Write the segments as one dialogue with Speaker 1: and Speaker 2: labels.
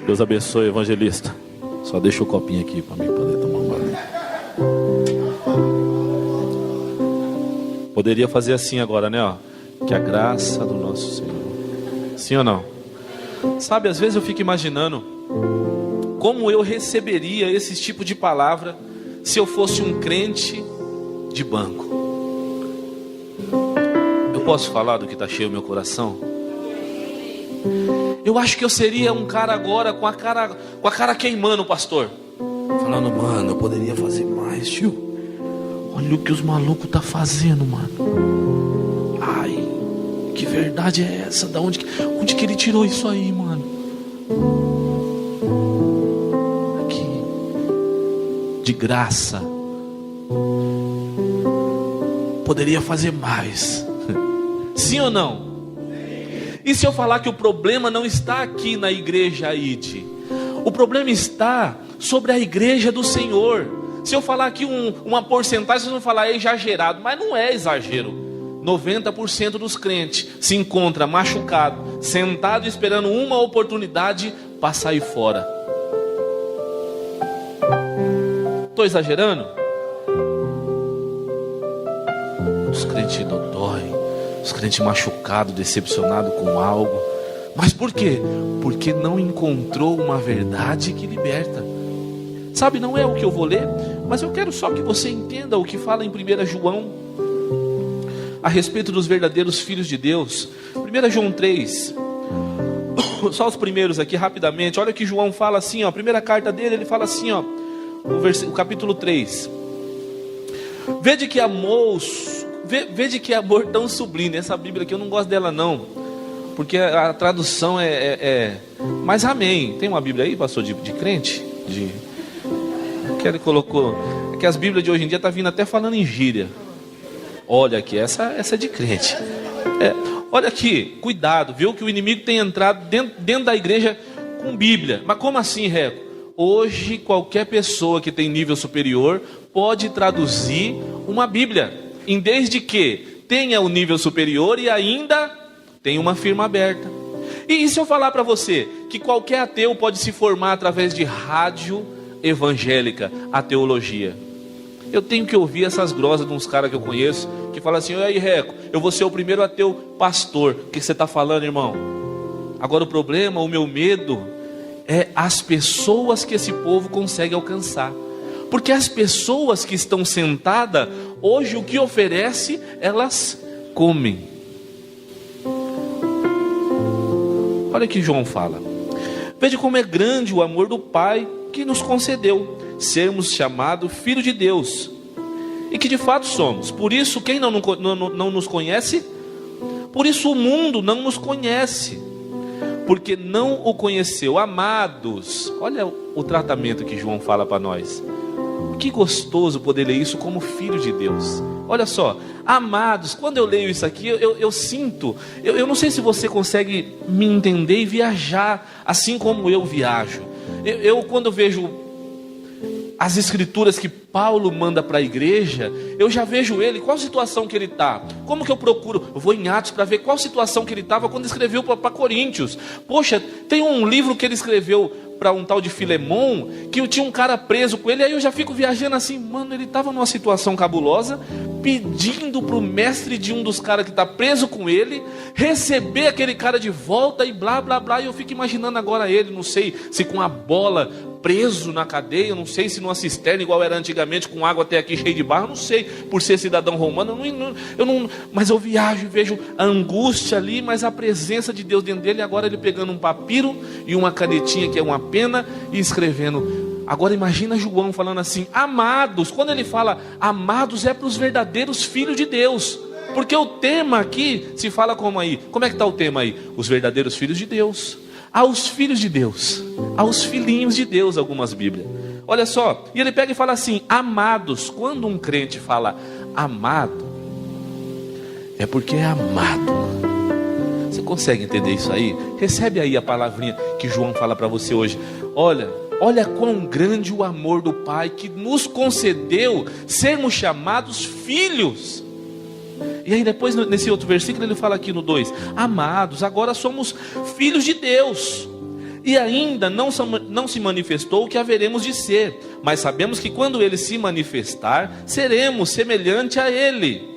Speaker 1: Deus abençoe, evangelista. Só deixa o copinho aqui para mim poder tomar um banho. Poderia fazer assim agora, né? Ó. Que a graça do nosso Senhor. Sim ou não? Sabe, às vezes eu fico imaginando como eu receberia esse tipo de palavra se eu fosse um crente de banco. Eu posso falar do que está cheio no meu coração? Eu acho que eu seria um cara agora com a cara queimando, pastor, falando: mano, eu poderia fazer mais, tio. Olha o que os malucos tá fazendo, mano. Ai, que verdade é essa? Da onde que ele tirou isso aí, mano? Aqui, de graça. Poderia fazer mais. Sim ou não? E se eu falar que o problema não está aqui na igreja ID? O problema está sobre a igreja do Senhor. Se eu falar aqui uma porcentagem, vocês vão falar: é exagerado. Mas não é exagero. 90% dos crentes se encontra machucado, sentado esperando uma oportunidade para sair fora. Estou exagerando? Os crentes dodói, os crentes machucados, decepcionados com algo. Mas por quê? Porque não encontrou uma verdade que liberta. Sabe, não é o que eu vou ler, mas eu quero só que você entenda o que fala em 1 João a respeito dos verdadeiros filhos de Deus. 1 João 3, só os primeiros aqui rapidamente. Olha que João fala assim, ó, a primeira carta dele, ele fala assim, ó, o capítulo 3: vede que amor tão sublime. Essa Bíblia aqui eu não gosto dela não, porque a tradução mas amém. Tem uma Bíblia aí, pastor, de crente? Que ele colocou, que as Bíblias de hoje em dia tá vindo até falando em gíria. Olha aqui, essa é de crente. Olha aqui, cuidado, viu, que o inimigo tem entrado dentro da igreja com Bíblia. Mas como assim, Reco? Hoje qualquer pessoa que tem nível superior pode traduzir uma Bíblia, em desde que tenha o nível superior e ainda tem uma firma aberta. E se eu falar para você que qualquer ateu pode se formar através de rádio evangélica, a teologia? Eu tenho que ouvir essas grosas de uns caras que eu conheço, que falam assim: aí, Reco, eu vou ser o primeiro ateu pastor. O que você está falando, irmão? Agora o problema, o meu medo é as pessoas que esse povo consegue alcançar. Porque as pessoas que estão sentadas, hoje o que oferece, elas comem. Olha o que João fala: veja como é grande o amor do Pai que nos concedeu sermos chamados filhos de Deus, e que de fato somos. Por isso, quem não nos conhece? Por isso o mundo não nos conhece, porque não o conheceu. Amados, olha o tratamento que João fala para nós. Que gostoso poder ler isso como filho de Deus. Olha só, amados, quando eu leio isso aqui, eu sinto, eu não sei se você consegue me entender e viajar assim como eu viajo. Eu quando vejo as escrituras que Paulo manda para a igreja, eu já vejo ele, qual situação que ele está. Como que eu procuro? Eu vou em Atos para ver qual situação que ele estava quando escreveu para Coríntios. Poxa, tem um livro que ele escreveu para um tal de Filemon, que tinha um cara preso com ele. Aí eu já fico viajando assim, mano, ele estava numa situação cabulosa, pedindo para o mestre de um dos caras que está preso com ele, receber aquele cara de volta e blá blá blá. E eu fico imaginando agora ele, não sei se com a bola, preso na cadeia, não sei se numa cisterna igual era antigamente, com água até aqui cheia de barro, não sei, por ser cidadão romano, mas eu viajo e vejo a angústia ali, mas a presença de Deus dentro dele. Agora ele pegando um papiro e uma canetinha que é uma pena e escrevendo. Agora imagina João falando assim: amados. Quando ele fala amados, é para os verdadeiros filhos de Deus, porque o tema aqui se fala como aí? Como é que está o tema aí? Os verdadeiros filhos de Deus. Aos filhos de Deus, aos filhinhos de Deus, algumas Bíblias. Olha só, e ele pega e fala assim: amados. Quando um crente fala amado, é porque é amado. Você consegue entender isso aí? Recebe aí a palavrinha que João fala para você hoje. Olha quão grande o amor do Pai que nos concedeu sermos chamados filhos. E aí depois nesse outro versículo ele fala aqui no 2: amados, agora somos filhos de Deus, e ainda não se manifestou o que haveremos de ser, mas sabemos que quando ele se manifestar, seremos semelhante a ele.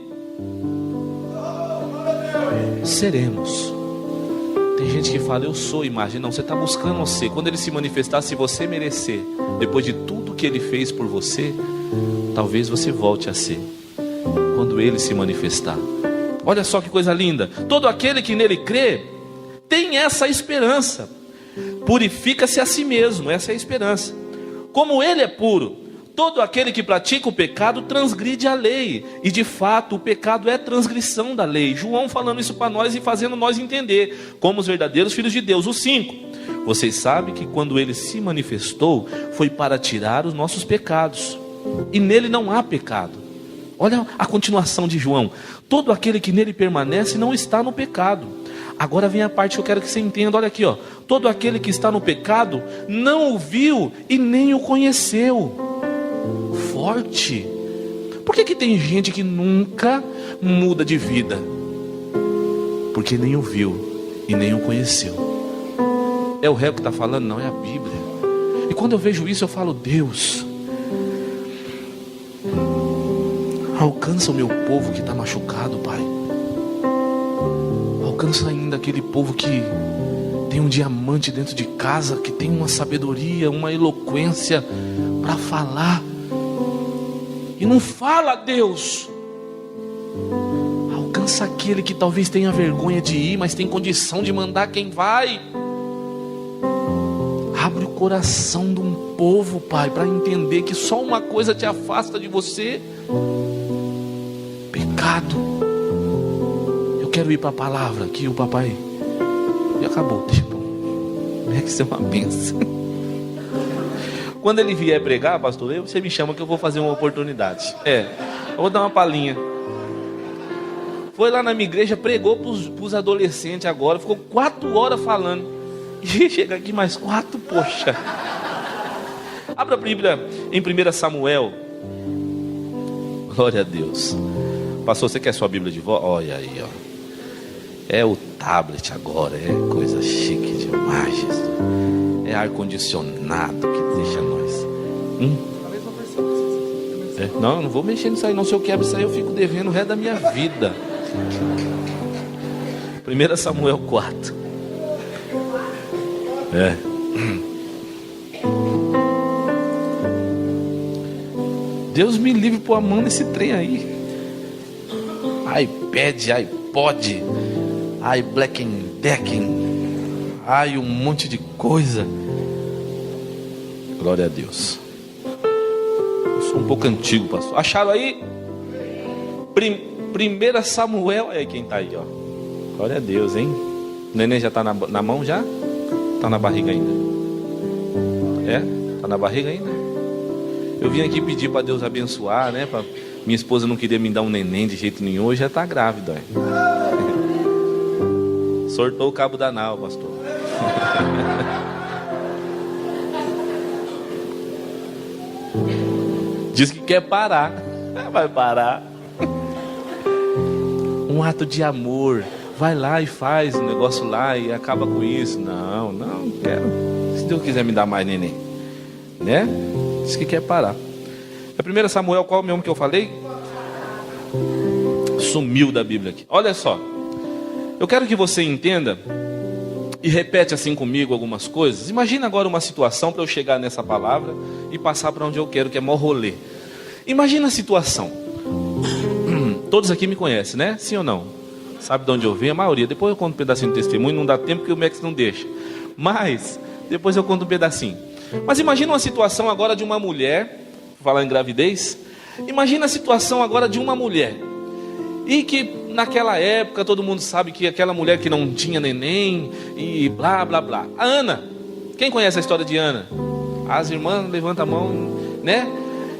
Speaker 1: Seremos. Tem gente que fala, eu sou imagem. Não, você está buscando ser. Quando ele se manifestar, se você merecer, depois de tudo que ele fez por você, talvez você volte a ser, quando ele se manifestar. Olha só que coisa linda. Todo aquele que nele crê, tem essa esperança. Purifica-se a si mesmo, essa é a esperança. Como ele é puro, todo aquele que pratica o pecado transgride a lei. E de fato o pecado é transgressão da lei. João falando isso para nós e fazendo nós entender como os verdadeiros filhos de Deus. O 5: vocês sabem que quando ele se manifestou, foi para tirar os nossos pecados, e nele não há pecado. Olha a continuação de João. Todo aquele que nele permanece não está no pecado. Agora vem a parte que eu quero que você entenda. Olha aqui, ó. Todo aquele que está no pecado não o viu e nem o conheceu. Forte. Por que tem gente que nunca muda de vida? Porque nem o viu e nem o conheceu. É o réu que está falando? Não, é a Bíblia. E quando eu vejo isso eu falo, Deus, alcança o meu povo que está machucado, Pai. Alcança ainda aquele povo que tem um diamante dentro de casa, que tem uma sabedoria, uma eloquência para falar e não fala, Deus. Alcança aquele que talvez tenha vergonha de ir, mas tem condição de mandar quem vai. Abre o coração de um povo, Pai, para entender que só uma coisa te afasta de você: pecado. Eu quero ir para a palavra que o papai e acabou, tipo, é que isso é uma bênção. Quando ele vier pregar, pastor, você me chama que eu vou fazer uma oportunidade. Eu vou dar uma palhinha. Foi lá na minha igreja, pregou para os adolescentes agora, ficou 4 horas falando. E chega aqui mais 4, poxa. Abra a Bíblia em 1 Samuel. Glória a Deus. Pastor, você quer sua Bíblia de volta? Olha aí, ó. É o tablet agora, é coisa chique demais, Jesus. É ar-condicionado que deixa nós. Não vou mexer nisso aí não. Se eu quebro isso aí, eu fico devendo o resto da minha vida. 1 Samuel 4. Deus me livre por a mão nesse trem aí. iPad, iPod, Black Decking, um monte de coisa. Glória a Deus. Eu sou um pouco antigo, pastor. Acharam aí? 1 Samuel. Olha aí quem está aí, ó. Glória a Deus, hein? O neném já está na mão já? Está na barriga ainda? Está na barriga ainda? Eu vim aqui pedir para Deus abençoar, né? Minha esposa não queria me dar um neném de jeito nenhum. Hoje já está grávida. Sortou o cabo da nau, pastor. Diz que quer parar. Vai parar. Um ato de amor. Vai lá e faz o negócio lá e acaba com isso. Não quero. Se Deus quiser me dar mais neném, né? Diz que quer parar. É 1 Samuel, qual é o mesmo que eu falei? Sumiu da Bíblia aqui. Olha só. Eu quero que você entenda e repete assim comigo algumas coisas. Imagina agora uma situação para eu chegar nessa palavra e passar para onde eu quero, que é mó rolê. Imagina a situação. Todos aqui me conhecem, né? Sim ou não? Sabe de onde eu venho? A maioria. Depois eu conto um pedacinho do testemunho. Não dá tempo porque o Max não deixa. Mas depois eu conto um pedacinho. Mas imagina uma situação agora de uma mulher. Vou falar em gravidez. Imagina a situação agora de uma mulher. E que naquela época todo mundo sabe que aquela mulher que não tinha neném e blá blá blá. A Ana. Quem conhece a história de Ana? As irmãs levantam a mão, né?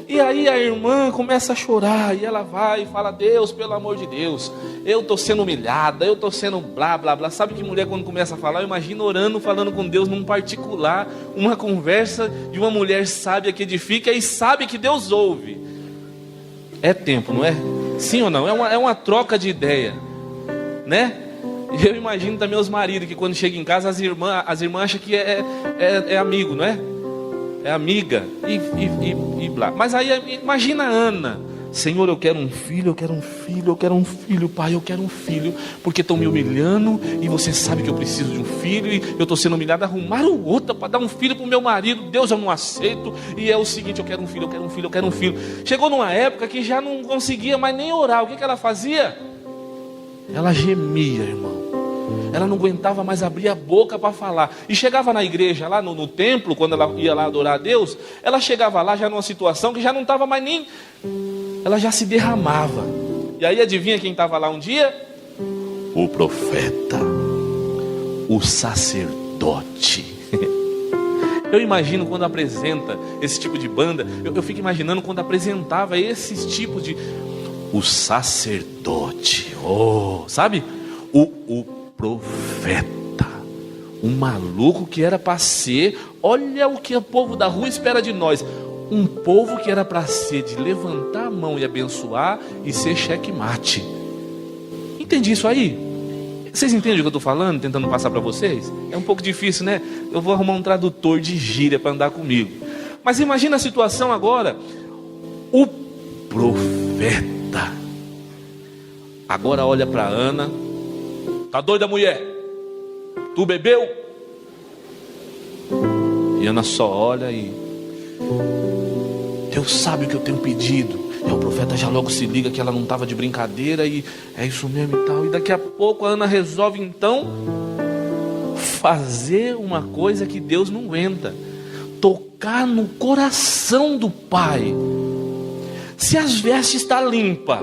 Speaker 1: E aí a irmã começa a chorar. E ela vai e fala: Deus, pelo amor de Deus, eu estou sendo humilhada, eu estou sendo blá blá blá. Sabe que mulher quando começa a falar, eu imagino orando, falando com Deus num particular. Uma conversa de uma mulher sábia que edifica e sabe que Deus ouve. É tempo, não é? Sim ou não? É uma troca de ideia, né? Eu imagino também os maridos que quando chegam em casa as irmãs acham que é amigo, não é? É amiga e blá. Mas aí imagina a Ana: Senhor, eu quero um filho, eu quero um filho, eu quero um filho, Pai, eu quero um filho, porque estão me humilhando e você sabe que eu preciso de um filho e eu estou sendo humilhado. Arrumaram outra para dar um filho para o meu marido. Deus, eu não aceito. E é o seguinte: eu quero um filho, eu quero um filho, eu quero um filho. Chegou numa época que já não conseguia mais nem orar. O que ela fazia? Ela gemia, irmão. Ela não aguentava mais abrir a boca para falar. E chegava na igreja, lá no templo, quando ela ia lá adorar a Deus, ela chegava lá já numa situação que já não estava mais nem... Ela já se derramava. E aí adivinha quem estava lá um dia? O profeta, o sacerdote. Eu imagino quando apresenta esse tipo de banda, eu fico imaginando quando apresentava esses tipos de... O sacerdote, sabe? O profeta, um maluco que era para ser, olha o que o povo da rua espera de nós, um povo que era para ser de levantar a mão e abençoar e ser checkmate. Entende isso aí? Vocês entendem o que eu estou falando, tentando passar para vocês? É um pouco difícil, né? Eu vou arrumar um tradutor de gíria para andar comigo. Mas imagina a situação agora. O profeta agora olha para Ana: tá doida, mulher? Tu bebeu? E Ana só olha e... Deus sabe o que eu tenho pedido. E o profeta já logo se liga que ela não estava de brincadeira e é isso mesmo e tal. E daqui a pouco a Ana resolve então fazer uma coisa que Deus não aguenta: tocar no coração do pai. Se as vestes estão limpas,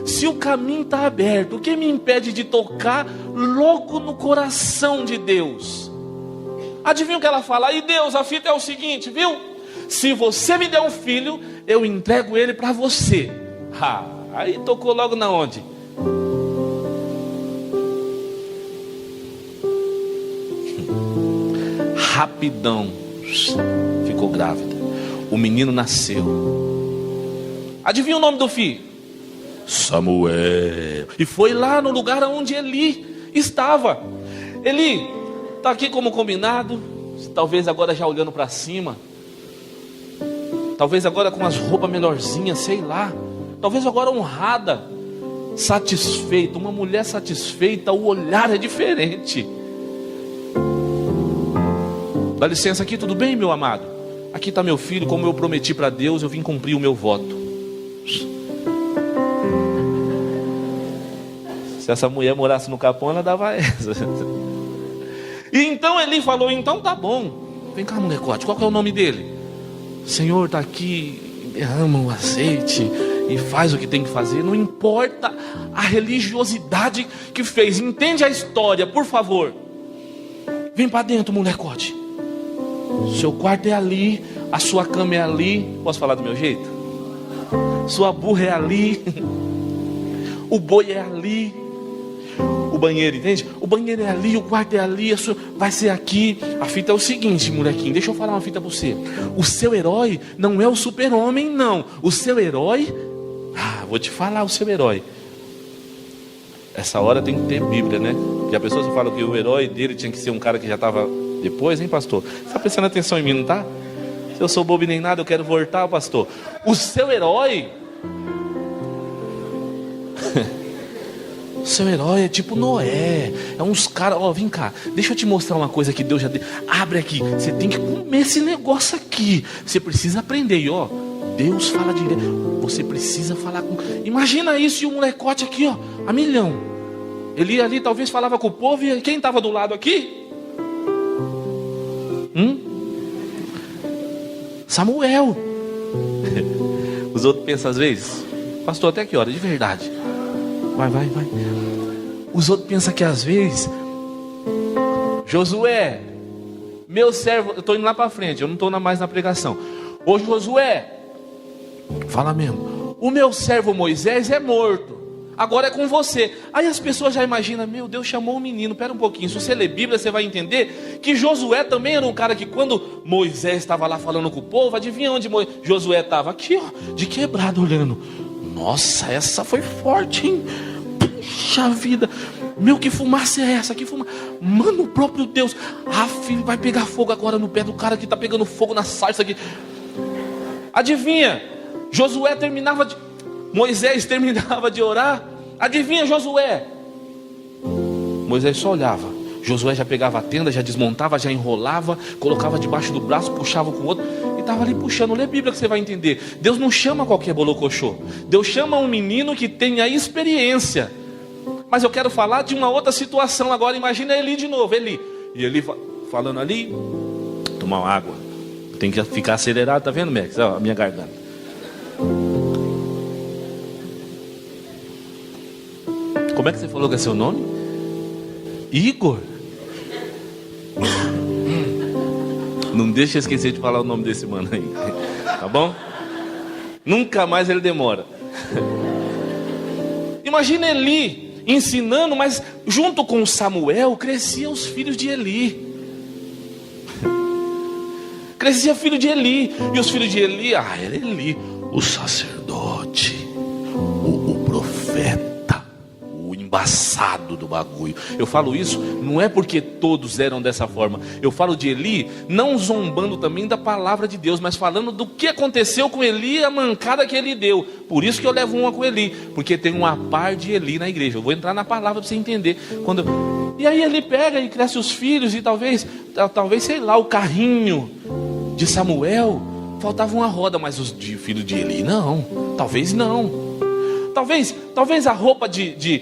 Speaker 1: se o caminho está aberto, o que me impede de tocar logo no coração de Deus? Adivinha o que ela fala? E Deus, a fita é o seguinte, viu? Se você me der um filho, eu entrego ele para você. Aí tocou logo na onde? Rapidão, ficou grávida. O menino nasceu. Adivinha o nome do filho? Samuel. E foi lá no lugar onde Eli estava. Eli, está aqui como combinado. Talvez agora já olhando para cima. Talvez agora com as roupas melhorzinhas, sei lá. Talvez agora honrada, satisfeita. Uma mulher satisfeita, o olhar é diferente. Dá licença aqui, tudo bem, meu amado? Aqui está meu filho, como eu prometi para Deus, eu vim cumprir o meu voto. Se essa mulher morasse no Capão, ela dava essa. E então Eli falou: então tá bom. Vem cá, molecote, qual que é o nome dele? Senhor, está aqui, derrama o azeite e faz o que tem que fazer. Não importa a religiosidade que fez. Entende a história, por favor. Vem para dentro, molecote. Seu quarto é ali, a sua cama é ali. Posso falar do meu jeito? Sua burra é ali, o boi é ali, o banheiro, entende? O banheiro é ali, o quarto é ali, vai ser aqui. A fita é o seguinte, molequinho, deixa eu falar uma fita para você. O seu herói não é o super-homem, não. O seu herói, vou te falar o seu herói. Essa hora tem que ter Bíblia, né? Porque a pessoa se fala que o herói dele tinha que ser um cara que já estava depois, hein, pastor? Você está prestando atenção em mim, não tá? Se eu sou bobo nem nada, eu quero voltar, pastor. O seu herói... O seu herói é tipo Noé. É uns caras, vem cá, deixa eu te mostrar uma coisa que Deus já deu. Abre aqui, você tem que comer esse negócio aqui. Você precisa aprender, e Deus fala direto. Você precisa falar com... Imagina isso, e o molecote aqui, a milhão. Ele ali talvez falava com o povo. E quem estava do lado aqui? Samuel. Os outros pensam às vezes: pastor, até que hora? De verdade. Vai. Os outros pensam que às vezes: Josué, meu servo... Eu estou indo lá para frente, eu não estou mais na pregação. Ô Josué, fala mesmo, o meu servo Moisés é morto, agora é com você. Aí as pessoas já imaginam: meu Deus, chamou o menino. Pera um pouquinho, se você ler Bíblia, você vai entender que Josué também era um cara que quando Moisés estava lá falando com o povo, adivinha onde Josué estava? Aqui, de quebrado, olhando. Nossa, essa foi forte, hein? Puxa vida, meu, que fumaça é essa? Que fumaça? Mano, o próprio Deus, filho, vai pegar fogo agora no pé do cara que está pegando fogo na sarça aqui. Adivinha, Moisés terminava de orar. Adivinha, Josué? Moisés só olhava. Josué já pegava a tenda, já desmontava, já enrolava, colocava debaixo do braço, puxava com o outro e estava ali puxando. Lê a Bíblia que você vai entender. Deus não chama qualquer bolocochô. Deus chama um menino que tenha experiência. Mas eu quero falar de uma outra situação agora. Imagina Eli de novo, Eli. E Eli falando ali, tomar uma água. Tem que ficar acelerado, tá vendo, Max? Ó, a minha garganta. Como é que você falou que é seu nome? Igor. Não deixa eu esquecer de falar o nome desse mano aí, tá bom? Nunca mais ele demora. Imagina Eli ensinando, mas junto com Samuel cresciam os filhos de Eli. Crescia filho de Eli. E os filhos de Eli, era Eli, o sacerdote, o profeta, o embaçado do bagulho. Eu falo isso, não é porque todos eram dessa forma. Eu falo de Eli, não zombando também da palavra de Deus, mas falando do que aconteceu com Eli e a mancada que ele deu. Por isso que eu levo uma com Eli, porque tem uma par de Eli na igreja. Eu vou entrar na palavra para você entender. E aí ele pega e cresce os filhos, e talvez, sei lá, o carrinho de Samuel faltava uma roda, mas os filhos de Eli não. Talvez não. Talvez a roupa de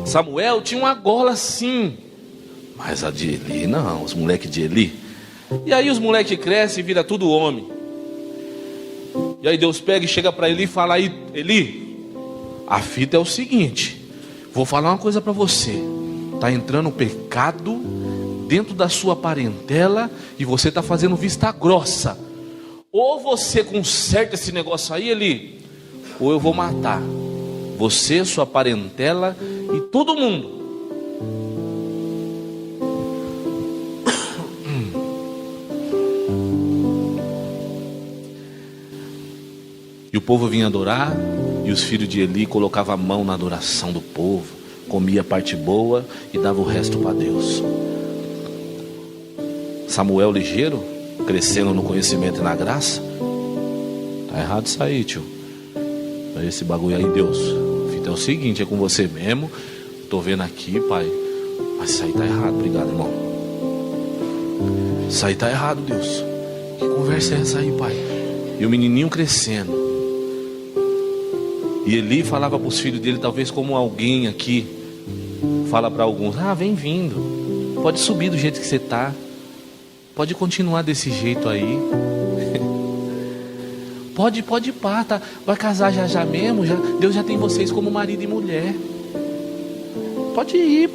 Speaker 1: Samuel tinha uma gola sim, mas a de Eli não. Os moleques de Eli. E aí os moleques crescem e vira tudo homem. E aí Deus pega e chega para Eli e fala: aí, Eli, a fita é o seguinte, vou falar uma coisa para você. Está entrando pecado dentro da sua parentela e você está fazendo vista grossa. Ou você conserta esse negócio aí, Eli, ou eu vou matar você, sua parentela e todo mundo. E o povo vinha adorar, e os filhos de Eli colocavam a mão na adoração do povo, comia a parte boa e dava o resto para Deus. Samuel ligeiro, crescendo no conhecimento e na graça. Tá errado isso aí, tio. Esse bagulho aí, Deus. É o seguinte, é com você mesmo. Tô vendo aqui, pai, mas isso aí tá errado. Obrigado, irmão. Isso aí tá errado, Deus. Que conversa é essa aí, pai? E o menininho crescendo. E Eli falava para os filhos dele, talvez como alguém aqui fala para alguns: vem vindo, pode subir do jeito que você tá, pode continuar desse jeito aí. Pode pá, tá? Vai casar já mesmo, Deus já tem vocês como marido e mulher. Pode ir.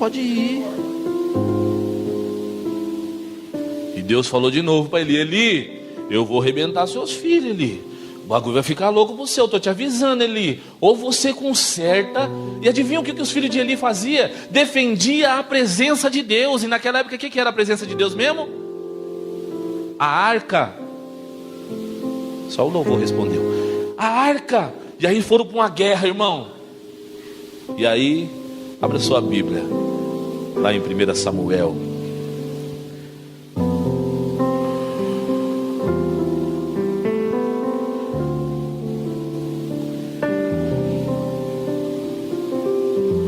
Speaker 1: E Deus falou de novo para Eli: Eli, eu vou arrebentar seus filhos, Eli. O bagulho vai ficar louco para você, eu tô te avisando, Eli. Ou você conserta. E adivinha o que os filhos de Eli faziam? Defendia a presença de Deus. E naquela época, o que era a presença de Deus mesmo? A arca. Só o louvor respondeu: a arca. E aí foram para uma guerra, irmão. E aí, abra sua Bíblia lá em 1 Samuel.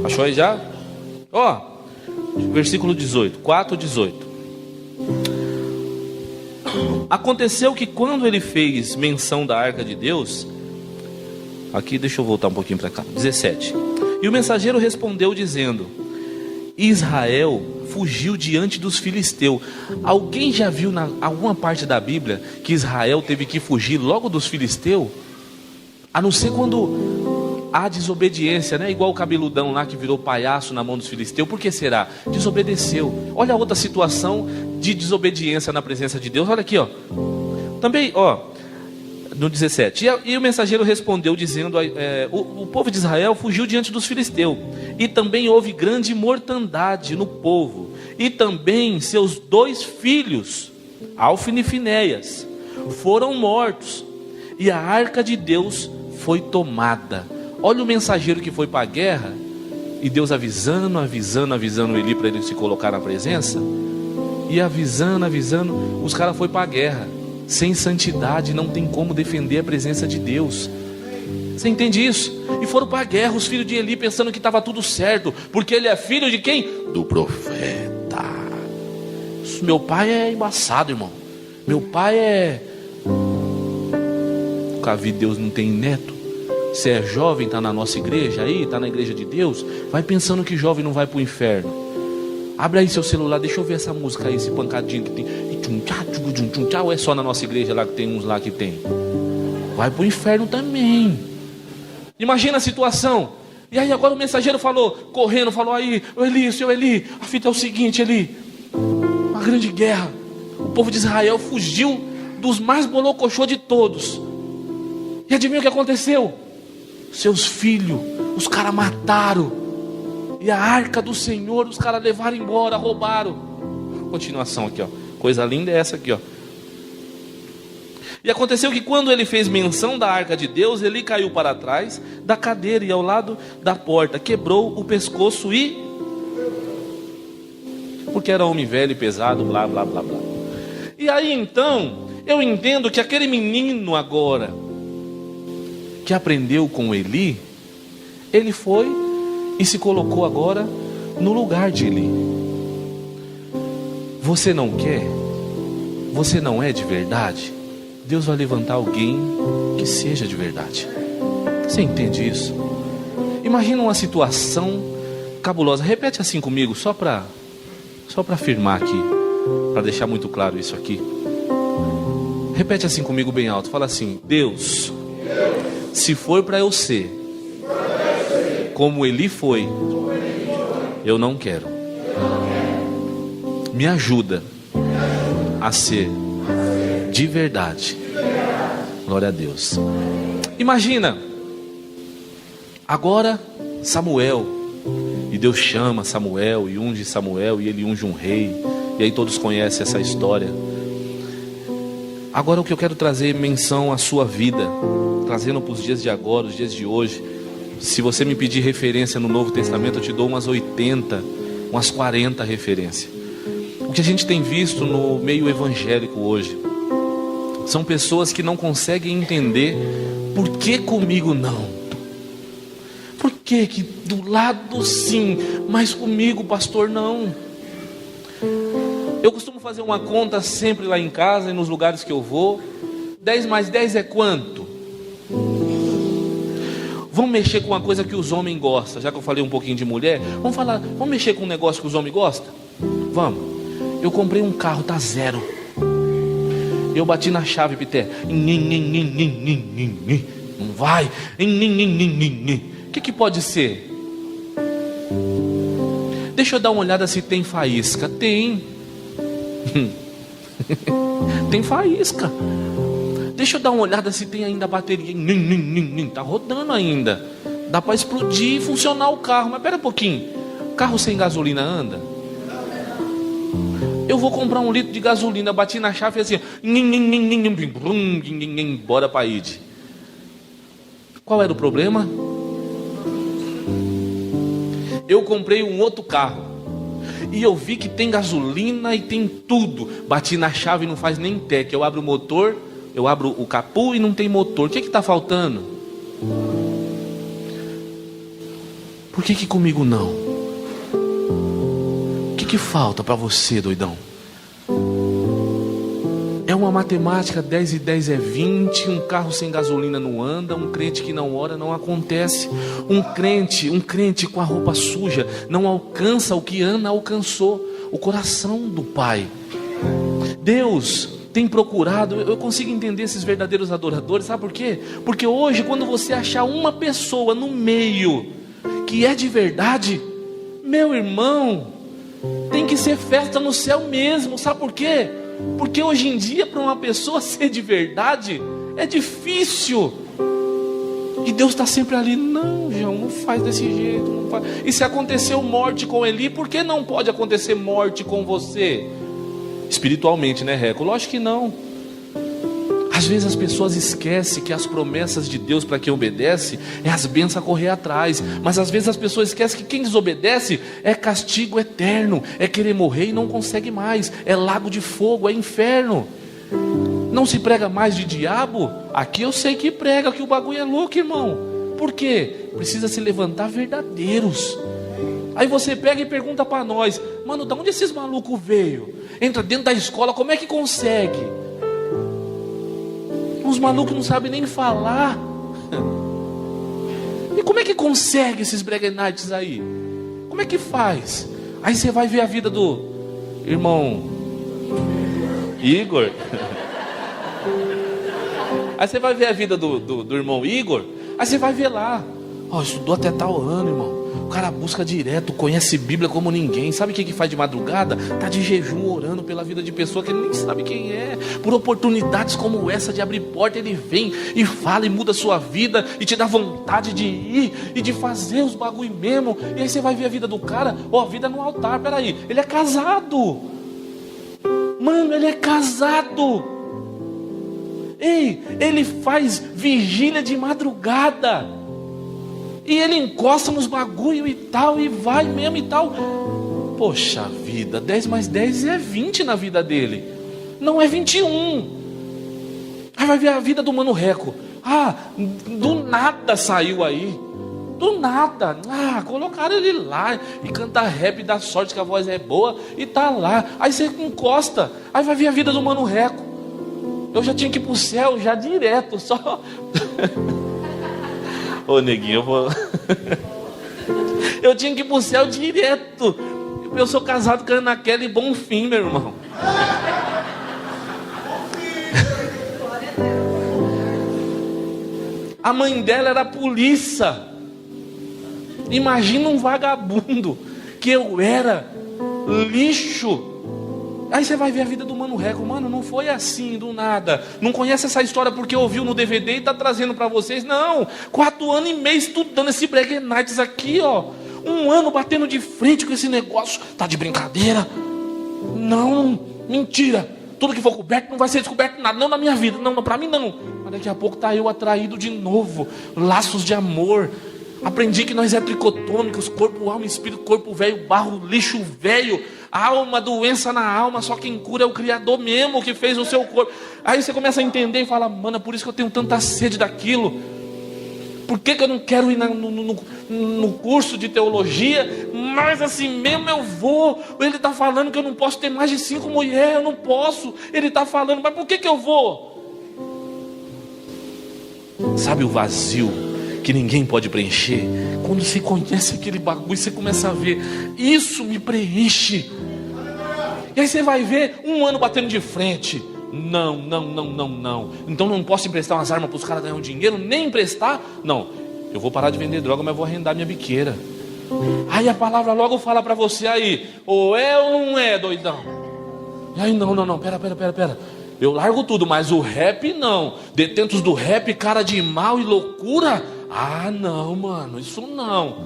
Speaker 1: Achou aí já? Versículo 18, 4:18. Aconteceu que quando ele fez menção da arca de Deus, aqui deixa eu voltar um pouquinho para cá, 17. E o mensageiro respondeu dizendo: Israel fugiu diante dos filisteus. Alguém já viu na alguma parte da Bíblia que Israel teve que fugir logo dos filisteus? A não ser quando há desobediência, né? Igual o cabeludão lá que virou palhaço na mão dos filisteus. Por que será? Desobedeceu. Olha a outra situação de desobediência na presença de Deus. Olha aqui, também, no 17. E o mensageiro respondeu dizendo: o povo de Israel fugiu diante dos filisteus, e também houve grande mortandade no povo, e também seus 2 filhos, Alfine e Finéias, foram mortos, e a arca de Deus foi tomada. Olha o mensageiro que foi para a guerra, e Deus avisando Eli para ele se colocar na presença, e avisando, os caras foram para a guerra. Sem santidade não tem como defender a presença de Deus. Você entende isso? E foram para a guerra os filhos de Eli, pensando que estava tudo certo, porque ele é filho de quem? Do profeta. Meu pai é embaçado, irmão. Meu pai é... Nunca vi Deus não tem neto. Você é jovem, está na nossa igreja aí, está na igreja de Deus, vai pensando que jovem não vai para o inferno. Abre aí seu celular, deixa eu ver essa música aí, esse pancadinho que tem. Ou é só na nossa igreja lá que tem uns lá que tem? Vai para o inferno também. Imagina a situação. E aí agora o mensageiro falou, correndo, falou aí, Eli, seu Eli, a fita é o seguinte, Eli, uma grande guerra. O povo de Israel fugiu dos mais bolocochô de todos. E adivinha o que aconteceu? Seus filhos, os caras mataram. E a arca do Senhor, os caras levaram embora, roubaram. Continuação aqui, ó. Coisa linda é essa aqui, ó. E aconteceu que quando ele fez menção da arca de Deus, ele caiu para trás da cadeira e ao lado da porta, quebrou o pescoço porque era homem velho e pesado, blá blá blá blá. E aí então, eu entendo que aquele menino agora, que aprendeu com Eli, ele foi e se colocou agora no lugar de Eli. Você não quer? Você não é de verdade? Deus vai levantar alguém que seja de verdade. Você entende isso? Imagina uma situação cabulosa. Repete assim comigo, só para afirmar aqui, para deixar muito claro isso aqui. Repete assim comigo bem alto. Fala assim: Deus, se for para eu ser como Eli foi, eu não quero. Me ajuda a ser de verdade. Glória a Deus. Imagina agora Samuel, e Deus chama Samuel e unge Samuel, e ele unge um rei, e aí todos conhecem essa história. Agora o que eu quero trazer menção à sua vida, trazendo para os dias de agora, os dias de hoje. Se você me pedir referência no Novo Testamento, eu te dou umas 80, umas 40 referências. O que a gente tem visto no meio evangélico hoje são pessoas que não conseguem entender por que comigo não. Por que do lado sim, mas comigo, pastor, não. Eu costumo fazer uma conta sempre lá em casa e nos lugares que eu vou. 10 mais 10 é quanto? Vamos mexer com uma coisa que os homens gostam. Já que eu falei um pouquinho de mulher, vamos mexer com um negócio que os homens gostam? Vamos. Eu comprei um carro, tá zero. Eu bati na chave, Pité. Não vai. O que pode ser? Deixa eu dar uma olhada se tem faísca. Tem. Tem faísca. Deixa eu dar uma olhada se tem ainda bateria. Tá rodando ainda. Dá para explodir e funcionar o carro. Mas pera um pouquinho. Carro sem gasolina anda? Eu vou comprar 1 litro de gasolina. Bati na chave e assim, bora para ID. Qual era o problema? Eu comprei um outro carro e eu vi que tem gasolina e tem tudo. Bati na chave e não faz nem tec. Eu abro o motor, eu abro o capô e não tem motor. O que está faltando? Por que comigo não? O que falta para você, doidão? É uma matemática, 10 e 10 é 20. Um carro sem gasolina não anda. Um crente que não ora não acontece. Um crente com a roupa suja não alcança o que Ana alcançou, o coração do Pai. Deus tem procurado. Eu consigo entender esses verdadeiros adoradores. Sabe por quê? Porque hoje, quando você achar uma pessoa no meio que é de verdade, meu irmão, tem que ser festa no céu mesmo. Sabe por quê? Porque hoje em dia, para uma pessoa ser de verdade, é difícil. E Deus está sempre ali. Não, João, não faz desse jeito, não faz. E se aconteceu morte com Eli, por que não pode acontecer morte com você? Espiritualmente, né, Reco? Lógico que não. Às vezes as pessoas esquecem que as promessas de Deus para quem obedece é as bênçãos a correr atrás. Mas às vezes as pessoas esquecem que quem desobedece é castigo eterno, é querer morrer e não consegue mais, é lago de fogo, é inferno. Não se prega mais de diabo? Aqui eu sei que prega, que o bagulho é louco, irmão. Por quê? Precisa se levantar verdadeiros. Aí você pega e pergunta para nós: mano, de onde esses malucos veio? Entra dentro da escola, como é que consegue? Os malucos não sabem nem falar. E como é que consegue esses breguenites aí? Como é que faz? Aí você vai ver a vida do irmão Igor. Aí você vai ver a vida do irmão Igor. Aí você vai ver lá: ó, estudou até tal ano, irmão. O cara busca direto, conhece Bíblia como ninguém. Sabe o que faz de madrugada? Tá de jejum orando pela vida de pessoa que ele nem sabe quem é. Por oportunidades como essa de abrir porta, ele vem e fala e muda a sua vida e te dá vontade de ir e de fazer os bagulho mesmo. E aí você vai ver a vida do cara. Ó, a vida no altar, peraí, ele é casado. Mano, ele é casado. Ei, ele faz vigília de madrugada. E ele encosta nos bagulho e tal, e vai mesmo e tal. Poxa vida, 10 mais 10 é 20 na vida dele. Não é 21. Aí vai ver a vida do Mano Reco. Ah, do nada saiu aí. Do nada. Ah, colocaram ele lá e canta rap, dá sorte que a voz é boa e tá lá. Aí você encosta. Aí vai ver a vida do Mano Reco. Eu já tinha que ir pro céu já direto, só... Ô neguinho, eu vou... Eu tinha que ir pro céu direto. Eu sou casado com a Ana Kelly Bonfim, meu irmão. A mãe dela era polícia. Imagina um vagabundo que eu era, lixo. Aí você vai ver a vida do Mano Reco. Mano, não foi assim do nada. Não conhece essa história porque ouviu no DVD e está trazendo para vocês. Não, 4 anos e meio estudando esse Breguenites aqui, ó. 1 ano batendo de frente com esse negócio. Tá de brincadeira? Não, mentira. Tudo que for coberto não vai ser descoberto nada. Não na minha vida, não, para mim não. Mas daqui a pouco tá eu atraído de novo. Laços de amor. Aprendi que nós é tricotômicos, corpo, alma, espírito, corpo velho, barro, lixo velho, alma, doença na alma, só quem cura é o Criador mesmo que fez o seu corpo. Aí você começa a entender e fala: mano, é por isso que eu tenho tanta sede daquilo. Por que eu não quero ir no curso de teologia? Mas assim mesmo eu vou. Ele está falando que eu não posso ter mais de 5 mulheres, eu não posso. Ele está falando, mas por que eu vou? Sabe o vazio que ninguém pode preencher? Quando você conhece aquele bagulho, você começa a ver: isso me preenche. E aí você vai ver 1 ano batendo de frente. Não. Então não posso emprestar umas armas para os caras ganharem dinheiro, nem emprestar. Não, eu vou parar de vender droga, mas vou arrendar minha biqueira. Aí a palavra logo fala para você aí: ou é ou não é, doidão? E aí não, pera. Eu largo tudo, mas o rap não. Detentos do rap, cara de mal e loucura. Ah, não, mano, isso não.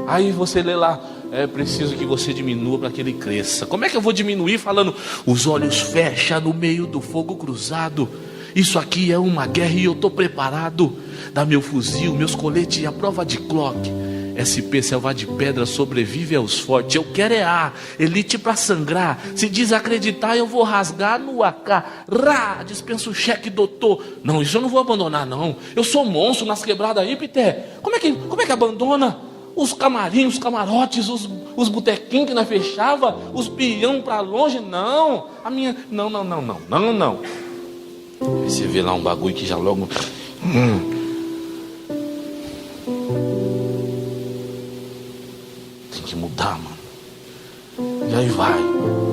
Speaker 1: Aí você lê lá: é preciso que você diminua para que ele cresça. Como é que eu vou diminuir falando: os olhos fecha no meio do fogo cruzado? Isso aqui é uma guerra e eu tô preparado. Dá meu fuzil, meus coletes e a prova de Glock. SP selva de pedra sobrevive aos fortes. Eu quero é A, elite pra sangrar. Se desacreditar eu vou rasgar no AK. Rá, dispensa o cheque, doutor. Não, isso eu não vou abandonar não. Eu sou monstro nas quebradas aí, Pité. Como é que abandona? Os camarins, os camarotes, os botequinhos que nós fechava, os peão pra longe, não. A minha, não. Aí você vê lá um bagulho que já logo... Tem que mudar, mano. E aí vai.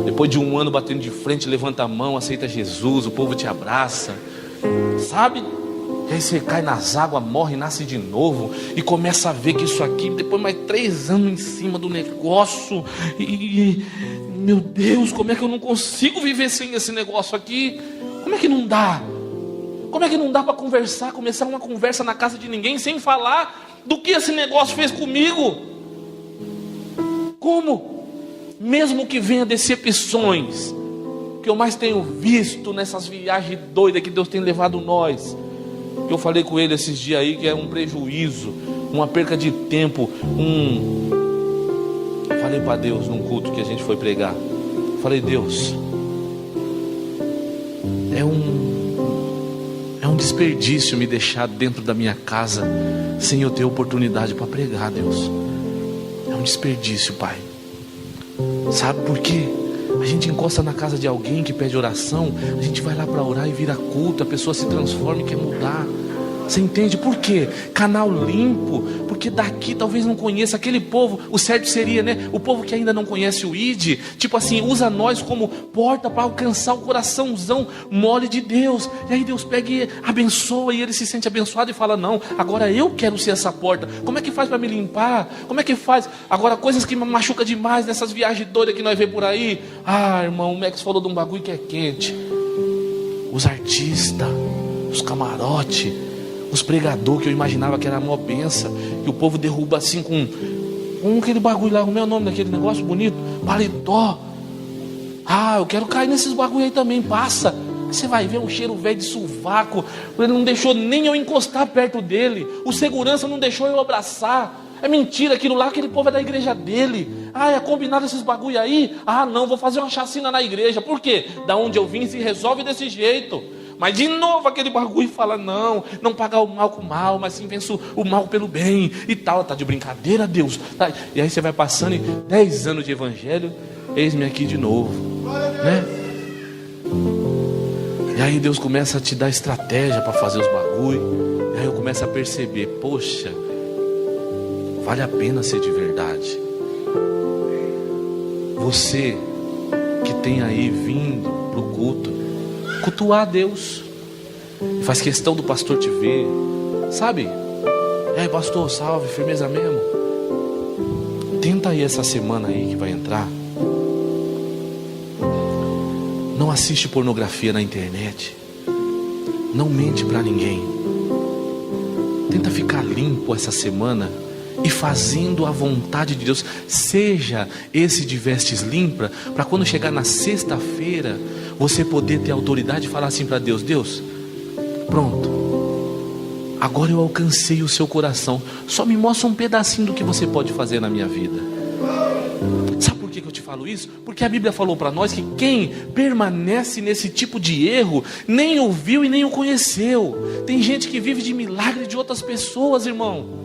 Speaker 1: Depois de 1 ano batendo de frente, levanta a mão, aceita Jesus, o povo te abraça. Sabe? E aí você cai nas águas, morre, nasce de novo. E começa a ver que isso aqui, depois mais 3 anos em cima do negócio. Meu Deus, como é que eu não consigo viver sem esse negócio aqui? Como é que não dá? Como é que não dá para conversar, começar uma conversa na casa de ninguém sem falar do que esse negócio fez comigo? Como? Mesmo que venha decepções, que eu mais tenho visto nessas viagens doidas que Deus tem levado nós, que eu falei com ele esses dias aí, que é um prejuízo, uma perca de tempo, falei para Deus num culto que a gente foi pregar, falei: Deus, é um desperdício me deixar dentro da minha casa sem eu ter oportunidade para pregar, Deus. É um desperdício, Pai. Sabe por quê? A gente encosta na casa de alguém que pede oração, a gente vai lá para orar e vira culto, a pessoa se transforma e quer mudar. Você entende por quê? Canal limpo, porque daqui talvez não conheça aquele povo. O certo seria, né? O povo que ainda não conhece o ID, tipo assim, usa nós como porta para alcançar o coraçãozão mole de Deus. E aí Deus pega e abençoa, e ele se sente abençoado e fala: não, agora eu quero ser essa porta. Como é que faz para me limpar? Como é que faz? Agora, coisas que me machucam demais nessas viagens doidas que nós vemos por aí. Ah, irmão, o Max falou de um bagulho que é quente. Os artistas, os camarotes, os pregadores que eu imaginava que era uma benção, que o povo derruba assim com aquele bagulho lá, como é o nome daquele negócio bonito? Paletó. Ah, eu quero cair nesses bagulho aí também, passa. Você vai ver um cheiro velho de sovaco. Ele não deixou nem eu encostar perto dele. O segurança não deixou eu abraçar. É mentira aquilo lá, aquele povo é da igreja dele. Ah, é combinado esses bagulho aí? Ah, não, vou fazer uma chacina na igreja. Por quê? Da onde eu vim se resolve desse jeito. Mas de novo aquele bagulho fala: não pagar o mal com o mal, mas sim venço o mal pelo bem e tal. Tá de brincadeira, Deus? Tá. E aí você vai passando 10 anos de evangelho, eis-me aqui de novo, né? E aí Deus começa a te dar estratégia para fazer os bagulho. E aí eu começo a perceber: poxa, vale a pena ser de verdade. Você que tem aí vindo pro culto, cultuar a Deus, e faz questão do pastor te ver, sabe? E aí, pastor, salve, firmeza mesmo. Tenta aí essa semana aí que vai entrar, não assiste pornografia na internet, não mente para ninguém. Tenta ficar limpo essa semana e fazendo a vontade de Deus. Seja esse de vestes limpas, para quando chegar na sexta-feira você poder ter autoridade e falar assim para Deus: Deus, pronto, agora eu alcancei o seu coração, só me mostra um pedacinho do que você pode fazer na minha vida. Sabe por que eu te falo isso? Porque a Bíblia falou para nós que quem permanece nesse tipo de erro nem ouviu e nem o conheceu. Tem gente que vive de milagre de outras pessoas, irmão.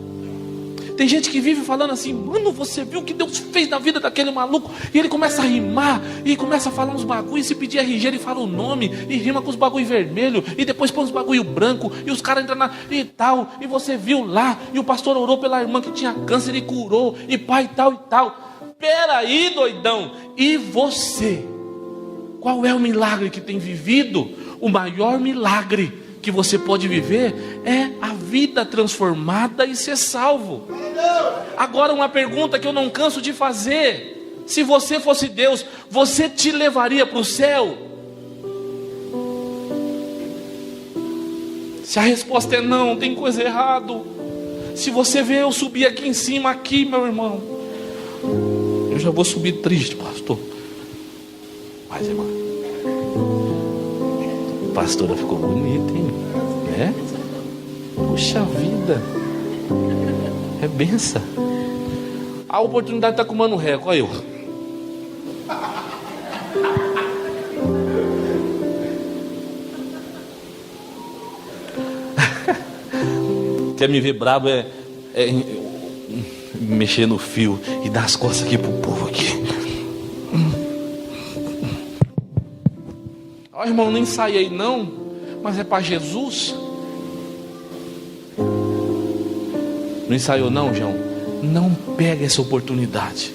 Speaker 1: Tem gente que vive falando assim: mano, você viu o que Deus fez na vida daquele maluco? E ele começa a rimar, e começa a falar uns bagulho, e se pedir RG ele fala o nome, e rima com os bagulho vermelho, e depois põe uns bagulho branco, e os caras entram na e tal, e você viu lá, e o pastor orou pela irmã que tinha câncer e curou, e pai e tal e tal. Peraí, doidão, e você? Qual é o milagre que tem vivido? O maior milagre que você pode viver é a vida transformada e ser salvo. Agora, uma pergunta que eu não canso de fazer: se você fosse Deus, você te levaria para o céu? Se a resposta é não, tem coisa errada. Se você vê eu subir aqui em cima, aqui, meu irmão, eu já vou subir triste, pastor. Mas, irmão, a pastora ficou bonita, hein? É? Puxa vida, é benção. A oportunidade está com o Mano Reco, olha eu. Quer me ver brabo é mexer no fio e dar as costas aqui pro povo aqui. Ó, irmão, não ensaiei não, mas é para Jesus. Não ensaiou não, João? Não pega essa oportunidade.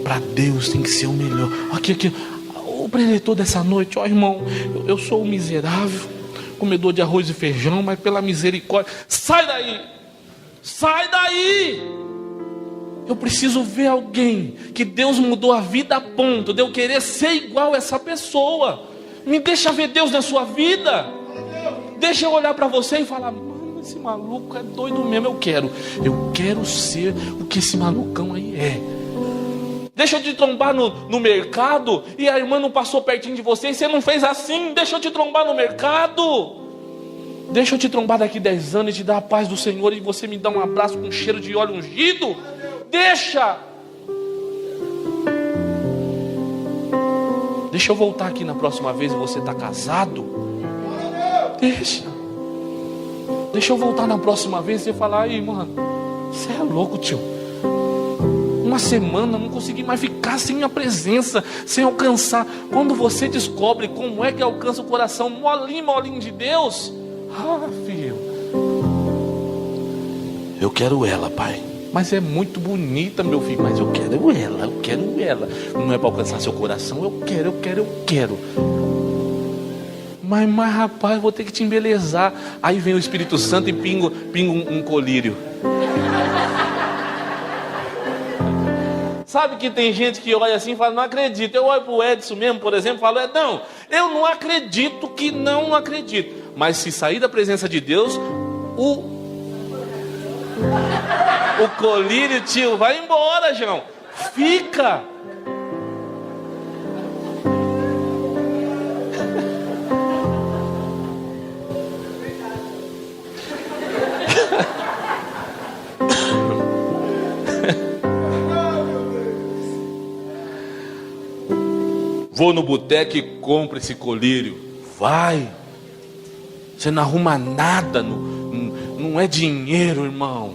Speaker 1: Para Deus tem que ser o melhor. Aqui, o preletor dessa noite, ó, irmão, eu sou um miserável, comedor de arroz e feijão, mas pela misericórdia, sai daí! Sai daí! Eu preciso ver alguém que Deus mudou a vida a ponto de eu querer ser igual a essa pessoa. Me deixa ver Deus na sua vida. Deixa eu olhar para você e falar: mano, esse maluco é doido mesmo. Eu quero ser o que esse malucão aí é. Deixa eu te trombar no mercado e a irmã não passou pertinho de você e você não fez assim. Deixa eu te trombar no mercado. Deixa eu te trombar daqui 10 anos e te dar a paz do Senhor e você me dá um abraço com cheiro de óleo ungido. Deixa eu voltar aqui na próxima vez e você está casado. Deixa eu voltar na próxima vez e você falar: aí, mano, você é louco, tio. Uma semana não consegui mais ficar sem a presença, sem alcançar. Quando você descobre como é que alcança o coração molinho de Deus, filho, eu quero ela, pai. Mas é muito bonita, meu filho, mas eu quero ela. Não é para alcançar seu coração, eu quero. Mas rapaz, vou ter que te embelezar. Aí vem o Espírito Santo e pinga um colírio. Sabe que tem gente que olha assim e fala: não acredito. Eu olho para o Edson mesmo, por exemplo, e falo: Edão, eu não acredito que não acredito. Mas se sair da presença de Deus, o colírio, tio, vai embora, João. Fica. Vou no boteco e compro esse colírio. Vai. Você não arruma nada. Não é dinheiro, irmão.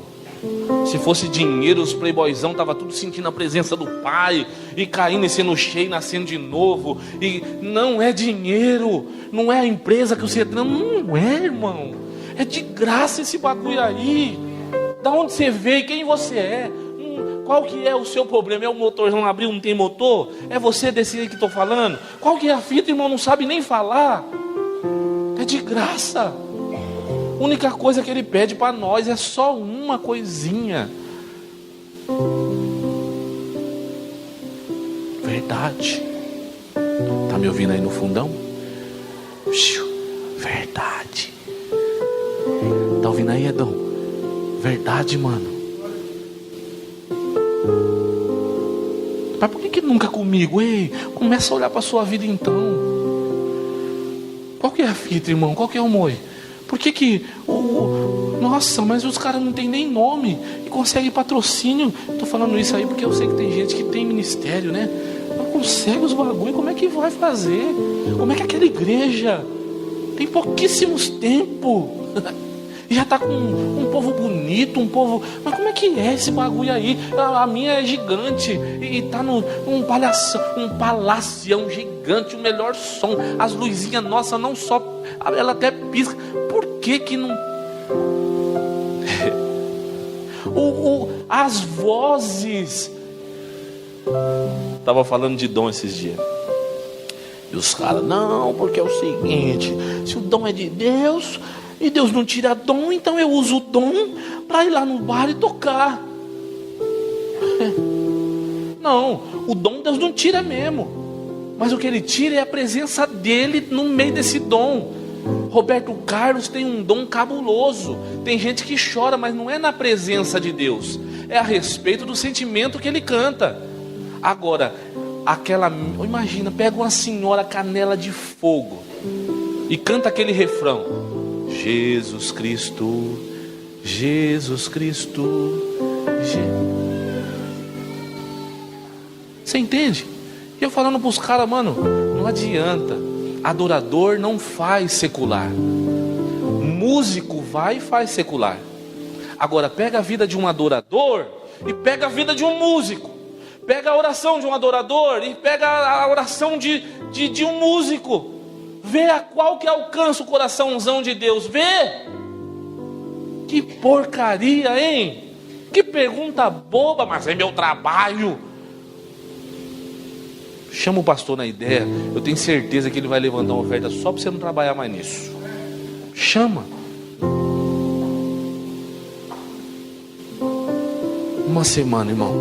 Speaker 1: Se fosse dinheiro, os playboyzão estavam tudo sentindo a presença do Pai e caindo e sendo cheio, nascendo de novo. E não é dinheiro. Não é a empresa que você... Não é, irmão. É de graça esse bagulho aí. Da onde você veio, quem você é. Qual que é o seu problema? É o motorzão abriu, não tem motor? É você desse aí que estou falando? Qual que é a fita, irmão? Não sabe nem falar. É de graça. A única coisa que ele pede para nós é só uma coisinha. Verdade. Tá me ouvindo aí no fundão? Verdade. Tá ouvindo aí, Edão? Verdade, mano. Mas por que nunca comigo? Ei, começa a olhar para a sua vida então. Qual que é a fita, irmão? Qual que é o moio? Por que Nossa, mas os caras não tem nem nome e conseguem patrocínio. Estou falando isso aí porque eu sei que tem gente que tem ministério, né? Não consegue os bagulho. Como é que vai fazer? Como é que aquela igreja tem pouquíssimos tempos e já está com um povo bonito, um povo... Mas como é que é esse bagulho aí? A minha é gigante e está num palacião gigante, o melhor som. As luzinhas nossas não só... Ela até pisca. Por que não... As vozes... Estava falando de dom esses dias. E os caras, não, porque é o seguinte, se o dom é de Deus... E Deus não tira dom, então eu uso o dom para ir lá no bar e tocar. Não, o dom Deus não tira mesmo. Mas o que ele tira é a presença dele no meio desse dom. Roberto Carlos tem um dom cabuloso. Tem gente que chora, mas não é na presença de Deus. É a respeito do sentimento que ele canta. Agora, imagina, pega uma senhora canela de fogo e canta aquele refrão. Jesus Cristo, Jesus Cristo. Você entende? E eu falando para os caras, mano, não adianta. Adorador não faz secular. Músico vai e faz secular. Agora pega a vida de um adorador e pega a vida de um músico. Pega a oração de um adorador e pega a oração de um músico. Vê a qual que alcança o coraçãozão de Deus. Vê. Que porcaria, hein? Que pergunta boba, mas é meu trabalho. Chama o pastor na ideia. Eu tenho certeza que ele vai levantar uma oferta só para você não trabalhar mais nisso. Chama. Uma semana, irmão.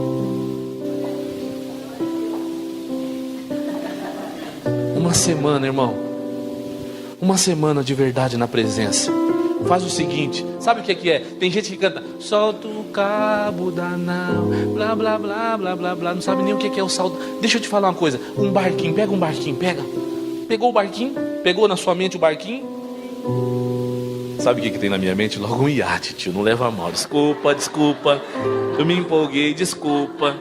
Speaker 1: Uma semana, irmão. Uma semana de verdade na presença. Faz o seguinte, sabe o que é? Tem gente que canta: solta o cabo da nau, blá, blá, blá, blá, blá, blá. Não sabe nem o que é o salto. Deixa eu te falar uma coisa. Um barquinho, pega um barquinho, pega. Pegou o barquinho? Pegou na sua mente o barquinho? Sabe o que tem na minha mente? Logo um iate, tio, não leva a mal. Desculpa, eu me empolguei, desculpa.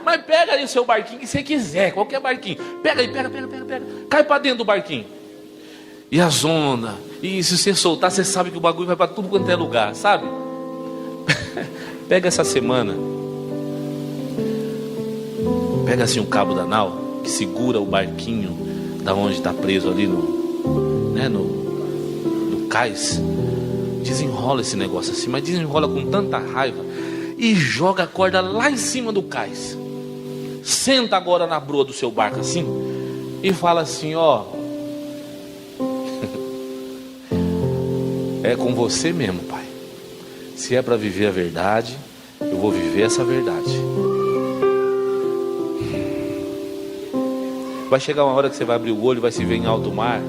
Speaker 1: Mas pega aí o seu barquinho que você quiser, qualquer barquinho. Pega aí, pega. Cai pra dentro do barquinho. E a zona. E se você soltar, você sabe que o bagulho vai pra tudo quanto é lugar, sabe? Pega essa semana. Pega assim um cabo da nau que segura o barquinho da onde está preso ali no cais. Desenrola esse negócio assim, mas desenrola com tanta raiva e joga a corda lá em cima do cais. Senta agora na broa do seu barco assim e fala assim, ó, é com você mesmo, pai. Se é para viver a verdade, eu vou viver essa verdade. Vai chegar uma hora que você vai abrir o olho, vai se ver em alto mar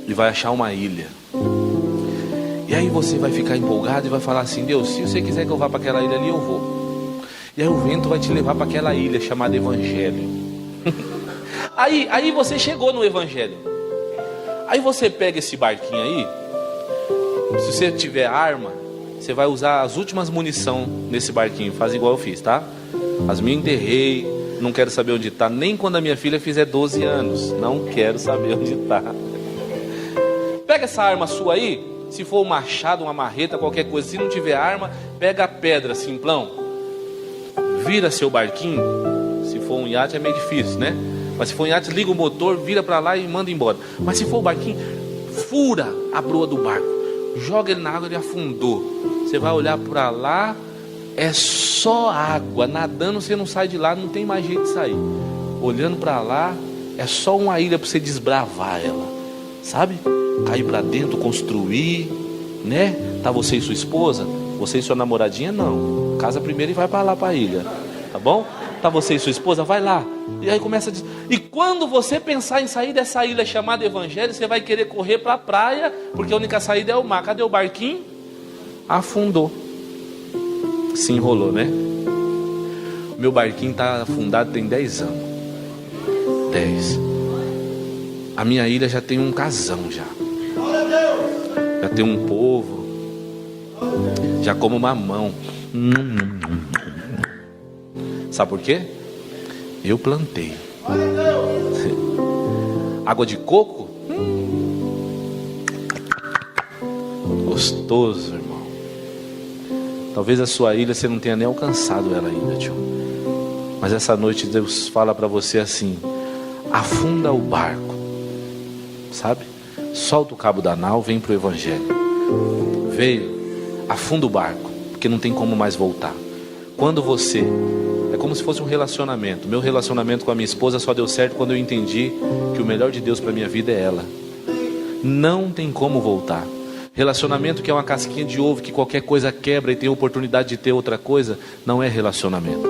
Speaker 1: e vai achar uma ilha. E aí você vai ficar empolgado e vai falar assim, Deus, se você quiser que eu vá para aquela ilha ali, eu vou. E aí o vento vai te levar para aquela ilha chamada Evangelho. Aí você chegou no Evangelho. Aí você pega esse barquinho aí. Se você tiver arma, você vai usar as últimas munição nesse barquinho. Faz igual eu fiz, tá? As minhas enterrei. Não quero saber onde está. Nem quando a minha filha fizer 12 anos. Não quero saber onde está. Pega essa arma sua aí. Se for um machado, uma marreta, qualquer coisa. Se não tiver arma, pega a pedra, simplão. Vira seu barquinho. Se for um iate é meio difícil, né? Mas se for um iate, liga o motor, vira para lá e manda embora. Mas se for o barquinho, fura a proa do barco. Joga ele na água, ele afundou. Você vai olhar para lá, é só água. Nadando você não sai de lá, não tem mais jeito de sair. Olhando para lá, é só uma ilha para você desbravar ela. Sabe? Cair para dentro, construir, né? Tá você e sua esposa, você e sua namoradinha, não. Casa primeiro e vai para lá, para a ilha. Tá bom? Tá você e sua esposa, vai lá. E aí começa a dizer. E quando você pensar em sair dessa ilha chamada Evangelho, você vai querer correr para a praia, porque a única saída é o mar. Cadê o barquinho? Afundou. Se enrolou, né? Meu barquinho está afundado tem 10 anos. 10. A minha ilha já tem um casão já. Já tem um povo. Já como mamão. Sabe por quê? Eu plantei. Água de coco? Gostoso, irmão. Talvez a sua ilha você não tenha nem alcançado ela ainda, tio. Mas essa noite Deus fala para você assim: afunda o barco, sabe? Solta o cabo da nau, vem pro Evangelho. Veio, afunda o barco, porque não tem como mais voltar. Quando você... É como se fosse um relacionamento. Meu relacionamento com a minha esposa só deu certo quando eu entendi que o melhor de Deus para minha vida é ela. Não tem como voltar. Relacionamento que é uma casquinha de ovo que qualquer coisa quebra e tem a oportunidade de ter outra coisa, não é relacionamento.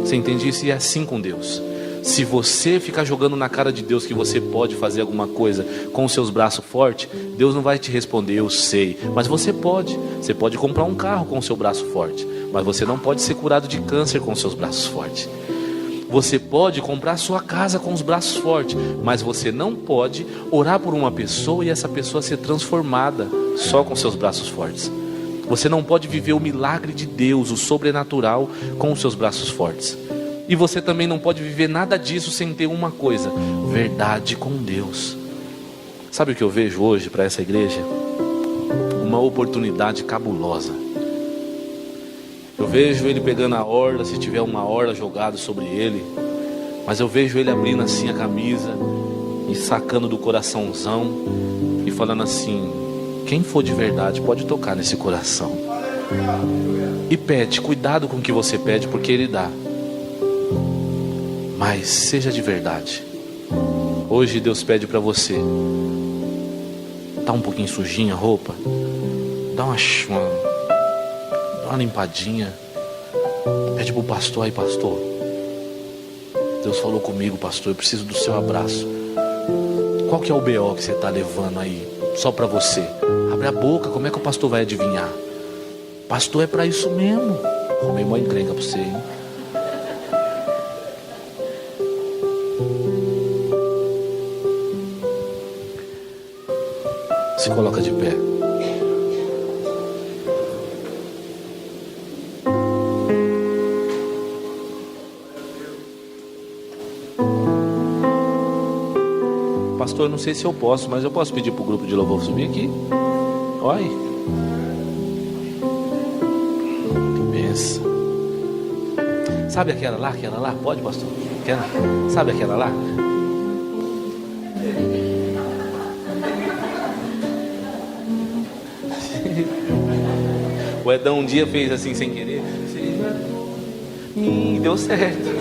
Speaker 1: Você entende isso? E é assim com Deus. Se você ficar jogando na cara de Deus que você pode fazer alguma coisa com os seus braços fortes, Deus não vai te responder, eu sei. Mas você pode. Você pode comprar um carro com o seu braço forte, mas você não pode ser curado de câncer com os seus braços fortes. Você pode comprar sua casa com os braços fortes, mas você não pode orar por uma pessoa e essa pessoa ser transformada só com seus braços fortes. Você não pode viver o milagre de Deus, o sobrenatural, com os seus braços fortes. E você também não pode viver nada disso sem ter uma coisa: verdade com Deus. Sabe o que eu vejo hoje para essa igreja? Uma oportunidade cabulosa. Eu vejo ele pegando a orla, se tiver uma orla jogada sobre ele. Mas eu vejo ele abrindo assim a camisa e sacando do coraçãozão e falando assim: quem for de verdade pode tocar nesse coração. E pede, cuidado com o que você pede, porque ele dá. Mas seja de verdade. Hoje Deus pede para você: tá um pouquinho sujinha a roupa? Dá uma limpadinha. Pede pro pastor: aí pastor, Deus falou comigo, pastor, eu preciso do seu abraço. Qual que é o BO que você tá levando aí? Só para você. Abre a boca, como é que o pastor vai adivinhar? Pastor, é para isso mesmo. Arrumei uma encrenca para você, hein? Se coloca de pé. Pastor, eu não sei se eu posso, mas eu posso pedir para o grupo de louvor subir aqui? Olha. Que benção. Sabe aquela lá? Pode, pastor? Sabe aquela lá? O Edão um dia fez assim sem querer. Deu certo.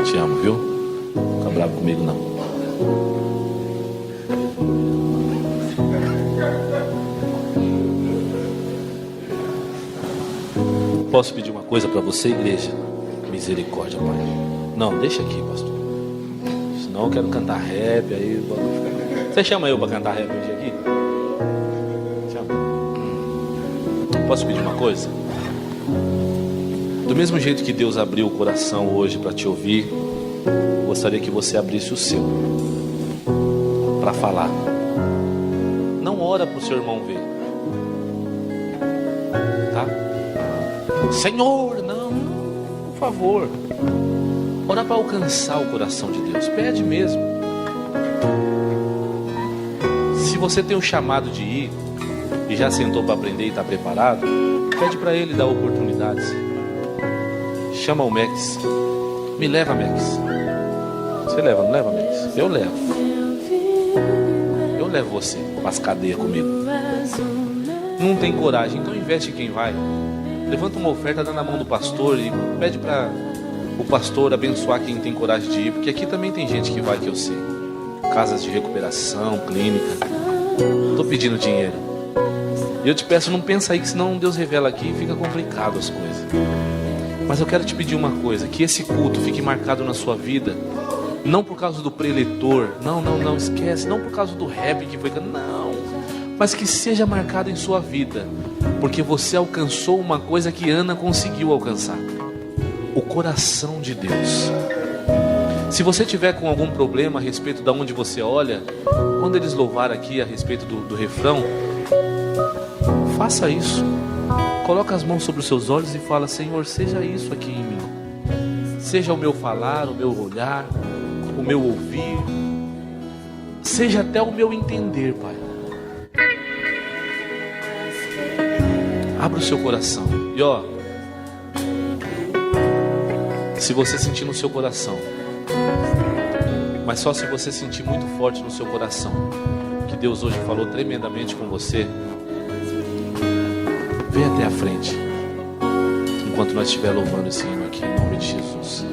Speaker 1: Te amo, viu? Não fica bravo comigo não. Posso pedir uma coisa para você, igreja? Misericórdia, Pai. Não, deixa aqui, pastor. Senão eu quero cantar rap, aí... Você chama eu para cantar rap hoje aqui? Chama. Posso pedir uma coisa? Do mesmo jeito que Deus abriu o coração hoje para te ouvir, eu gostaria que você abrisse o seu para falar. Não ora para o seu irmão ver, tá? Senhor, não, por favor. Ora para alcançar o coração de Deus. Pede mesmo. Se você tem o chamado de ir e já sentou para aprender e está preparado, pede para ele dar oportunidades. Chama o Max. Me leva, Max. Você leva, não leva, Max? Eu levo. Eu levo você para as cadeias comigo. Não tem coragem, então investe em quem vai. Levanta uma oferta, dá na mão do pastor e pede para o pastor abençoar quem tem coragem de ir, porque aqui também tem gente que vai, que eu sei. Casas de recuperação, clínica. Estou pedindo dinheiro. E eu te peço, não pensa aí que senão Deus revela aqui e fica complicado as coisas. Mas eu quero te pedir uma coisa, que esse culto fique marcado na sua vida, não por causa do preletor, não, esquece, não por causa do rap que foi, não, mas que seja marcado em sua vida, porque você alcançou uma coisa que Ana conseguiu alcançar, o coração de Deus. Se você tiver com algum problema a respeito de onde você olha, quando eles louvaram aqui a respeito do refrão, faça isso. Coloca as mãos sobre os seus olhos e fala: Senhor, seja isso aqui em mim. Seja o meu falar, o meu olhar, o meu ouvir. Seja até o meu entender, Pai. Abra o seu coração. E ó, se você sentir no seu coração, mas só se você sentir muito forte no seu coração que Deus hoje falou tremendamente com você, vem até a frente enquanto nós estiver louvando esse hino aqui, em nome de Jesus.